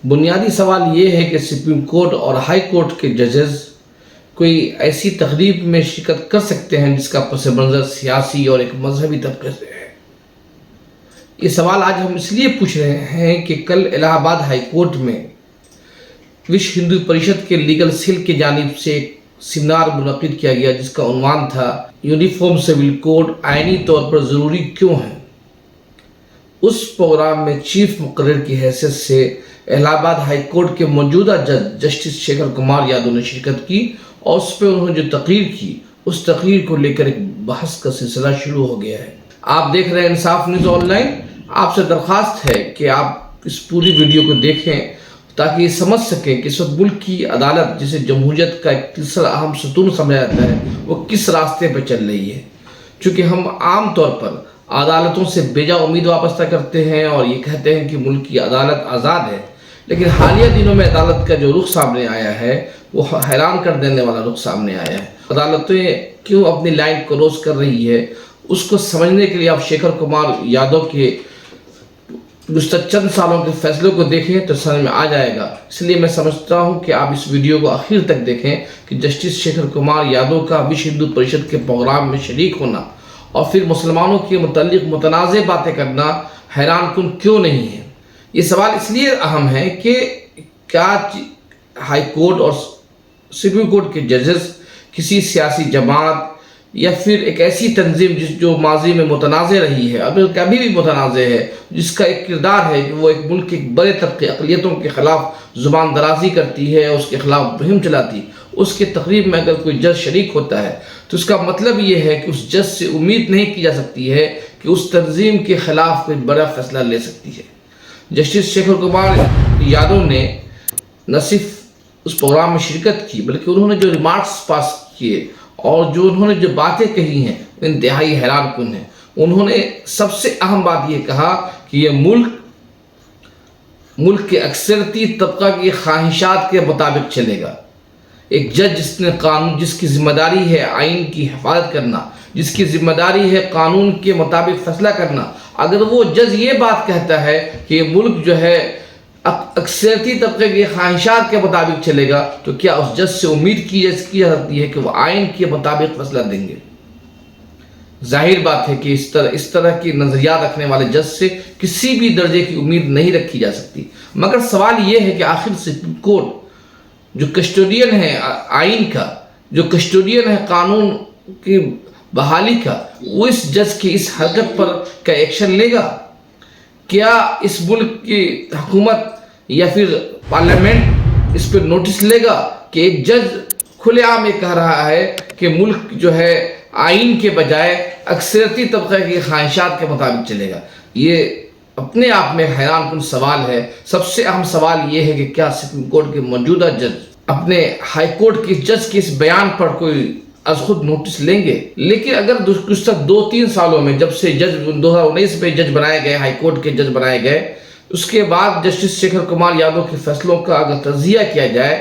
بنیادی سوال یہ ہے کہ سپریم کورٹ اور ہائی کورٹ کے ججز کوئی ایسی تقریب میں شرکت کر سکتے ہیں جس کا پس منظر سیاسی اور ایک مذہبی طبقے سے ہے؟ یہ سوال آج ہم اس لیے پوچھ رہے ہیں کہ کل الہ آباد ہائی کورٹ میں وشو ہندو پریشد کے لیگل سیل کی جانب سے ایک سیمینار منعقد کیا گیا جس کا عنوان تھا یونیفارم سول کوڈ آئینی طور پر ضروری کیوں ہے۔ اس پروگرام میں چیف مقرر کی حیثیت سے الہ آباد ہائی کورٹ کے موجودہ جج جسٹس شیکھر کمار یادو نے شرکت کی اور اس پہ انہوں نے جو تقریر کی اس تقریر کو لے کر ایک بحث کا سلسلہ شروع ہو گیا ہے۔ آپ دیکھ رہے ہیں انصاف نیوز آن لائن۔ آپ سے درخواست ہے کہ آپ اس پوری ویڈیو کو دیکھیں تاکہ یہ سمجھ سکیں کہ اس وقت ملک کی عدالت جسے جمہوریت کا ایک تیسرا اہم ستون سمجھا جاتا ہے وہ کس راستے پہ چل رہی ہے۔ چونکہ ہم عام طور پر عدالتوں سے بیجا امید وابستہ کرتے ہیں اور یہ کہتے ہیں کہ ملک کی عدالت آزاد ہے، لیکن حالیہ دنوں میں عدالت کا جو رخ سامنے آیا ہے وہ حیران کر دینے والا رخ سامنے آیا ہے۔ عدالتیں کیوں اپنی لائن کراس کر رہی ہے اس کو سمجھنے کے لیے آپ شیکھر کمار یادو کے گزشتہ چند سالوں کے فیصلوں کو دیکھیں تو سمجھ میں آ جائے گا۔ اس لیے میں سمجھتا ہوں کہ آپ اس ویڈیو کو آخر تک دیکھیں کہ جسٹس شیکھر کمار یادو کا وشو ہندو پریشد کے پروگرام میں شریک ہونا اور پھر مسلمانوں کے متعلق متنازع باتیں کرنا حیران کن کیوں نہیں ہے۔ یہ سوال اس لیے اہم ہے کہ کیا ہائی کورٹ اور سپریم کورٹ کے ججز کسی سیاسی جماعت یا پھر ایک ایسی تنظیم جو ماضی میں متنازع رہی ہے اب کبھی بھی متنازع ہے، جس کا ایک کردار ہے کہ وہ ایک ملک کے بڑے طبقے اقلیتوں کے خلاف زبان درازی کرتی ہے، اس کے خلاف مہم چلاتی، اس کے تقریب میں اگر کوئی جج شریک ہوتا ہے تو اس کا مطلب یہ ہے کہ اس جج سے امید نہیں کی جا سکتی ہے کہ اس تنظیم کے خلاف کوئی بڑا فیصلہ لے سکتی ہے۔ جسٹس شیکھر کمار یادو نے نہ صرف اس پروگرام میں شرکت کی بلکہ انہوں نے جو ریمارکس پاس کیے اور جو انہوں نے جو باتیں کہی ہیں انتہائی حیران کن ہیں۔ انہوں نے سب سے اہم بات یہ کہا کہ یہ ملک کے اکثریتی طبقہ کی خواہشات کے مطابق چلے گا۔ ایک جج جس کی ذمہ داری ہے آئین کی حفاظت کرنا، جس کی ذمہ داری ہے قانون کے مطابق فیصلہ کرنا، اگر وہ جج یہ بات کہتا ہے کہ یہ ملک جو ہے اکثریتی طبقے کی خواہشات کے مطابق چلے گا تو کیا اس جج سے امید کی جا سکتی ہے کہ وہ آئین کے مطابق فیصلہ دیں گے؟ ظاہر بات ہے کہ اس طرح کی نظریات رکھنے والے جج سے کسی بھی درجے کی امید نہیں رکھی جا سکتی۔ مگر سوال یہ ہے کہ آخر سپریم کورٹ جو کسٹوڈین ہے آئین کا، جو کسٹوڈین ہے قانون کی بحالی کا، وہ اس جج کی اس حرکت پر کیا ایکشن لے گا؟ کیا اس ملک کی حکومت یا پھر پارلیمنٹ اس پر نوٹس لے گا کہ ایک جج کھلے عام یہ کہہ رہا ہے کہ ملک جو ہے آئین کے بجائے اکثریتی طبقے کی خواہشات کے مطابق چلے گا؟ یہ اپنے آپ میں حیران کن سوال ہے۔ سب سے اہم سوال یہ ہے کہ کیا سپریم کورٹ کے موجودہ جج اپنے ہائی کورٹ کے جج کے اس بیان پر کوئی از خود نوٹس لیں گے؟ لیکن اگر گزشتہ 2-3 سالوں میں جب سے 2019 میں جج بنائے گئے، ہائی کورٹ کے جج بنائے گئے، اس کے بعد جسٹس شیکھر کمار یادو کے فیصلوں کا اگر تجزیہ کیا جائے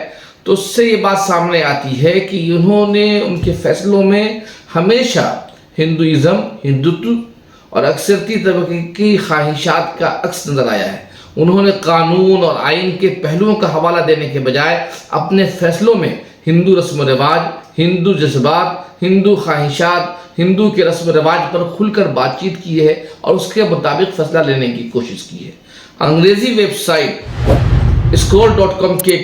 تو اس سے یہ بات سامنے آتی ہے کہ انہوں نے ان کے فیصلوں میں ہمیشہ ہندوازم، ہندوتو اور اکثریتی طبقے کی خواہشات کا عکس نظر آیا ہے۔ انہوں نے قانون اور آئین کے پہلوؤں کا حوالہ دینے کے بجائے اپنے فیصلوں میں ہندو رسم و رواج، ہندو جذبات، ہندو خواہشات، ہندو کے رسم و رواج پر کھل کر بات چیت کی ہے اور اس کے مطابق فیصلہ لینے کی کوشش کی ہے۔ انگریزی ویب سائٹ اسکرول.com کے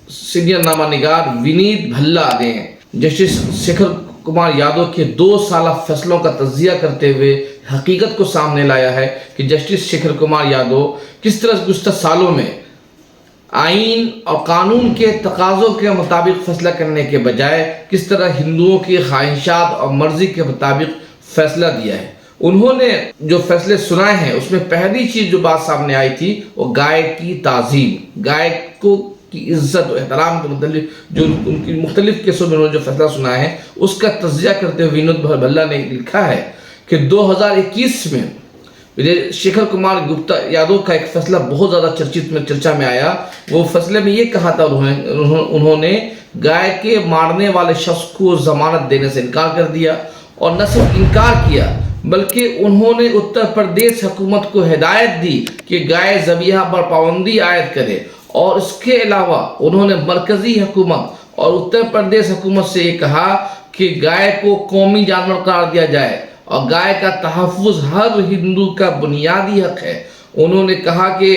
سینئر نامہ نگار ونیت بھلا نے جسٹس شیکھر کمار یادو کے 2 سالہ فیصلوں کا تجزیہ کرتے ہوئے حقیقت کو سامنے لایا ہے کہ جسٹس شیکھر کمار یادو کس طرح گزشتہ سالوں میں آئین اور قانون کے تقاضوں کے مطابق فیصلہ کرنے کے بجائے کس طرح ہندوؤں کی خواہشات اور مرضی کے مطابق فیصلہ دیا ہے۔ انہوں نے جو فیصلے سنائے ہیں اس میں پہلی چیز جو بات سامنے آئی تھی وہ گائے کی تعظیم، گائے کی عزت و احترام کے متعلق جو ان کی مختلف کیسوں میں انہوں نے جو فیصلہ سنایا ہے اس کا تجزیہ کرتے ہوئے ونیت بھلا نے لکھا ہے کہ 2021 میں شیکھر کمار یادو کا ایک فیصلہ بہت زیادہ چرچا میں آیا۔ وہ فیصلے میں یہ کہا تھا انہوں نے گائے کے مارنے والے شخص کو ضمانت دینے سے انکار کر دیا، اور نہ صرف انکار کیا بلکہ انہوں نے اتر پردیش حکومت کو ہدایت دی کہ گائے ذبیحہ پر پابندی عائد کرے اور اس کے علاوہ انہوں نے مرکزی حکومت اور اتر پردیش حکومت سے یہ کہا کہ گائے کو قومی جانور قرار دیا جائے اور گائے کا تحفظ ہر ہندو کا بنیادی حق ہے۔ انہوں نے کہا کہ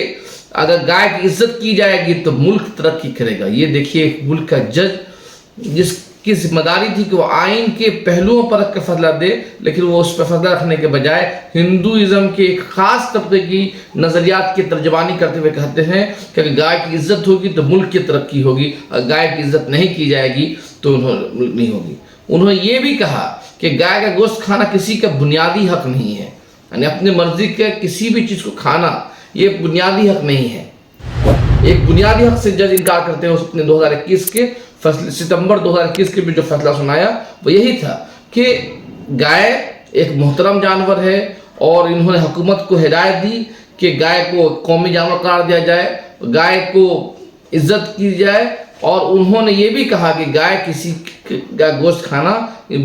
اگر گائے کی عزت کی جائے گی تو ملک ترقی کرے گا۔ یہ دیکھیے ایک ملک کا جج جس کی ذمہ داری تھی کہ وہ آئین کے پہلوؤں پر رکھ کے فیصلہ دے، لیکن وہ اس پہ فیصلہ رکھنے کے بجائے ہندوازم کے ایک خاص طبقے کی نظریات کی ترجمانی کرتے ہوئے کہتے ہیں کہ اگر گائے کی عزت ہوگی تو ملک کی ترقی ہوگی، اگر گائے کی عزت نہیں کی جائے گی تو ملک نہیں ہوگی۔ انہوں نے یہ بھی کہا کہ گائے کا گوشت کھانا کسی کا بنیادی حق نہیں ہے، یعنی اپنی مرضی کے کسی بھی چیز کو کھانا یہ بنیادی حق نہیں ہے۔ ایک بنیادی حق سے جج انکار کرتے ہیں۔ اس اپنے 2021 کے فیصلے ستمبر 2021 کے بھی جو فیصلہ سنایا وہ یہی تھا کہ گائے ایک محترم جانور ہے، اور انہوں نے حکومت کو ہدایت دی کہ گائے کو قومی جانور قرار دیا جائے، گائے کو عزت کی جائے، اور انہوں نے یہ بھی کہا کہ گائے کسی کا گوشت کھانا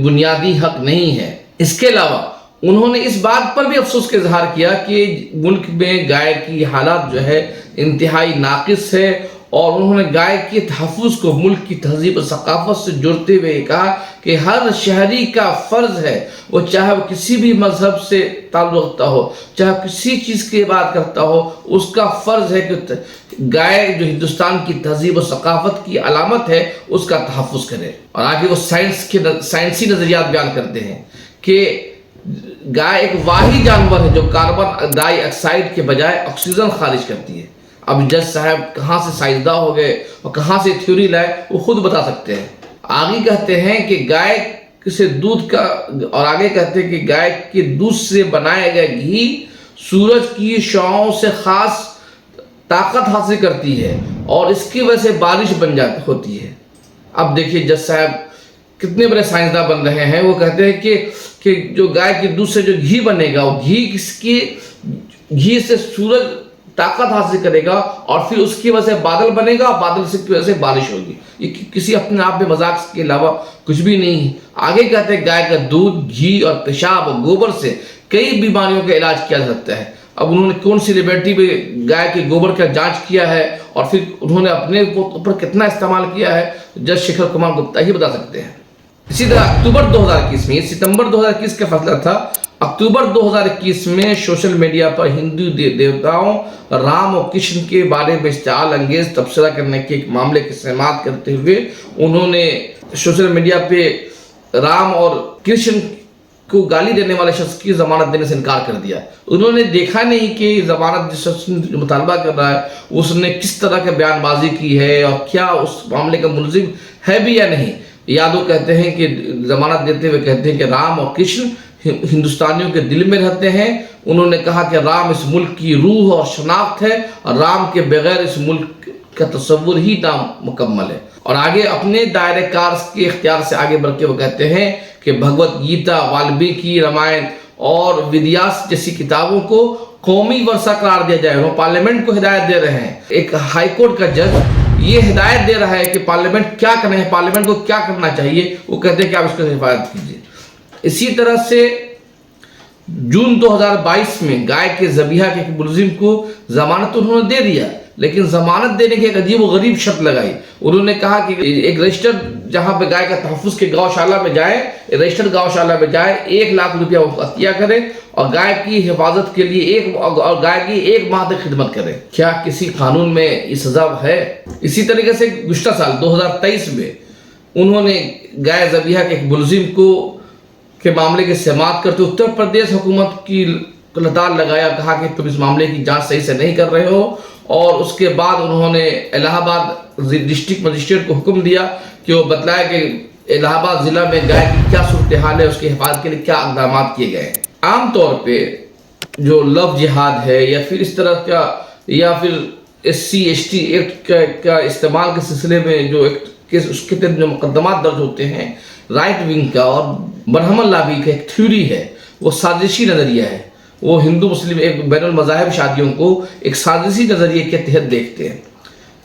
بنیادی حق نہیں ہے۔ اس کے علاوہ انہوں نے اس بات پر بھی افسوس کا اظہار کیا کہ ملک میں گائے کی حالات جو ہے انتہائی ناقص ہے، اور انہوں نے گائے کے تحفظ کو ملک کی تہذیب و ثقافت سے جوڑتے ہوئے کہا کہ ہر شہری کا فرض ہے، وہ چاہے وہ کسی بھی مذہب سے تعلق رکھتا ہو، چاہے کسی چیز کی بات کرتا ہو، اس کا فرض ہے کہ گائے جو ہندوستان کی تہذیب و ثقافت کی علامت ہے اس کا تحفظ کرے۔ اور آگے وہ سائنسی نظریات بیان کرتے ہیں کہ گائے ایک واحد جانور ہے جو کاربن ڈائی آکسائڈ کے بجائے آکسیجن خارج کرتی ہے۔ اب جج صاحب کہاں سے سائنسداں ہو گئے اور کہاں سے تھیوری لائے وہ خود بتا سکتے ہیں۔ آگے کہتے ہیں کہ گائے سے دودھ کا، اور آگے کہتے ہیں کہ گائے کے دودھ سے بنایا گیا گھی سورج کی شعاعوں سے خاص طاقت حاصل کرتی ہے اور اس کی وجہ سے بارش بن جاتی ہوتی ہے۔ اب دیکھیے جج صاحب کتنے بڑے سائنسداں بن رہے ہیں۔ وہ کہتے ہیں کہ جو گائے کے دودھ سے جو گھی بنے گا، وہ گھی سے سورج طاقت حاصل کرے گا، اور پھر اس کی وجہ سے بادل بنے گا، اور بادل کی وجہ سے بارش ہوگی۔ یہ کسی اپنے آپ میں مذاق کے علاوہ کچھ بھی نہیں ہے۔ آگے کہتے ہیں گائے کا دودھ، گھی اور پیشاب اور گوبر سے کئی بیماریوں کا علاج کیا جا سکتا ہے۔ اب انہوں نے کون سی لیبارٹری میں گائے کے گوبر کا جانچ کیا ہے اور پھر انہوں نے اپنے اوپر کتنا استعمال کیا ہے، جج شیکھر کمار گپتا ہی بتا سکتے ہیں۔ اسی طرح اکتوبر 2021 میں، ستمبر 2021 کا فیصلہ تھا، اکتوبر 2021 میں سوشل میڈیا پر ہندو دیوتاؤں رام اور کرشن کے بارے میں اشتعال انگیز تبصرہ کرنے کے ایک معاملے کی سماعت کرتے ہوئے انہوں نے سوشل میڈیا پہ رام اور کرشن کو گالی دینے والے شخص کی ضمانت دینے سے انکار کر دیا۔ انہوں نے دیکھا نہیں کہ ضمانت جس شخص مطالبہ کر رہا ہے اس نے کس طرح کا بیان بازی کی ہے اور کیا اس معاملے کا ملزم ہے بھی یا نہیں۔ یادو کہتے ہیں کہ ضمانت دیتے ہوئے کہتے ہیں کہ رام اور کرشن ہندوستانیوں کے دل میں رہتے ہیں۔ انہوں نے کہا کہ رام اس ملک کی روح اور شناخت ہے، اور رام کے بغیر اس ملک کا تصور ہی نامکمل ہے۔ اور آگے اپنے دائرہ کار کے اختیار سے آگے بڑھ کے وہ کہتے ہیں کہ بھگوت گیتا، والمیکی رامائن اور ودیاس جیسی کتابوں کو قومی ورثہ قرار دیا جائے۔ وہ پارلیمنٹ کو ہدایت دے رہے ہیں۔ ایک ہائی کورٹ کا جج یہ ہدایت دے رہا ہے کہ پارلیمنٹ کیا کرنا ہے، پارلیمنٹ کو کیا کرنا چاہیے۔ وہ کہتے ہیں کہ آپ اس کو حفاظت کیجیے۔ اسی طرح سے جون 2022 میں گائے کے ذبیحہ کے ملزم کو ضمانت انہوں نے دے دیا، لیکن ضمانت دینے کی ایک عجیب و غریب شرط لگائی۔ انہوں نے کہا کہ ایک رجسٹرڈ جہاں پہ گائے کا تحفظ کے گاؤشالہ میں جائے، رجسٹرڈ گاؤشالہ میں جائے، 1 لاکھ روپیہ وہ عطیہ کرے اور گائے کی حفاظت کے لیے گائے کی 1 ماہ تک خدمت کرے۔ کیا کسی قانون میں یہ سزا ہے؟ اسی طریقے سے گزشتہ سال 2023 میں انہوں نے گائے ذبیحہ کے ایک ملزم کے معاملے کی سماعت کرتے اتر پردیش حکومت کی لتاڑ لگایا، کہا کہ تم اس معاملے کی جانچ صحیح سے نہیں کر رہے ہو، اور اس کے بعد انہوں نے الہ آباد ڈسٹرکٹ مجسٹریٹ کو حکم دیا کہ وہ بتلائے کہ الہ آباد ضلع میں گائے کی کیا صورتحال ہے، اس کی حفاظت کے لیے کیا اقدامات کیے گئے ہیں۔ عام طور پہ جو لو جہاد ہے یا پھر اس طرح کا یا پھر SC/ST ایکٹ کا استعمال کے سلسلے میں جو اس کے تحت جو مقدمات درج ہوتے ہیں، رائٹ ونگ کا اور برہمن لابی کا ایک تھیوری ہے، وہ سازشی نظریہ ہے۔ وہ ہندو مسلم ایک بین المذاہب شادیوں کو ایک سازشی نظریے کے تحت دیکھتے ہیں،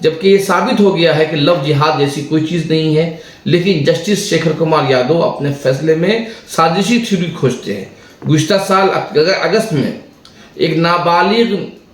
جبکہ یہ ثابت ہو گیا ہے کہ لو جہاد جیسی کوئی چیز نہیں ہے، لیکن جسٹس شیکھر کمار یادو اپنے فیصلے میں سازشی تھیوری کھوجتے ہیں۔ گزشتہ سال اگست میں ایک نابالغ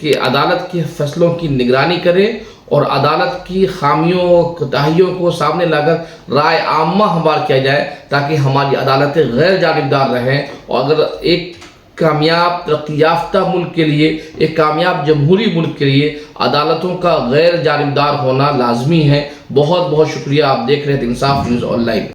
کہ عدالت کے فیصلوں کی نگرانی کرے اور عدالت کی خامیوں کوتاہیوں کو سامنے لا کر رائے عامہ ہموار کیا جائے، تاکہ ہماری عدالتیں غیر جانبدار رہیں۔ اور اگر ایک کامیاب ترقی یافتہ ملک کے لیے، ایک کامیاب جمہوری ملک کے لیے عدالتوں کا غیر جانبدار ہونا لازمی ہے۔ بہت بہت شکریہ، آپ دیکھ رہے تھے انصاف نیوز آن لائن۔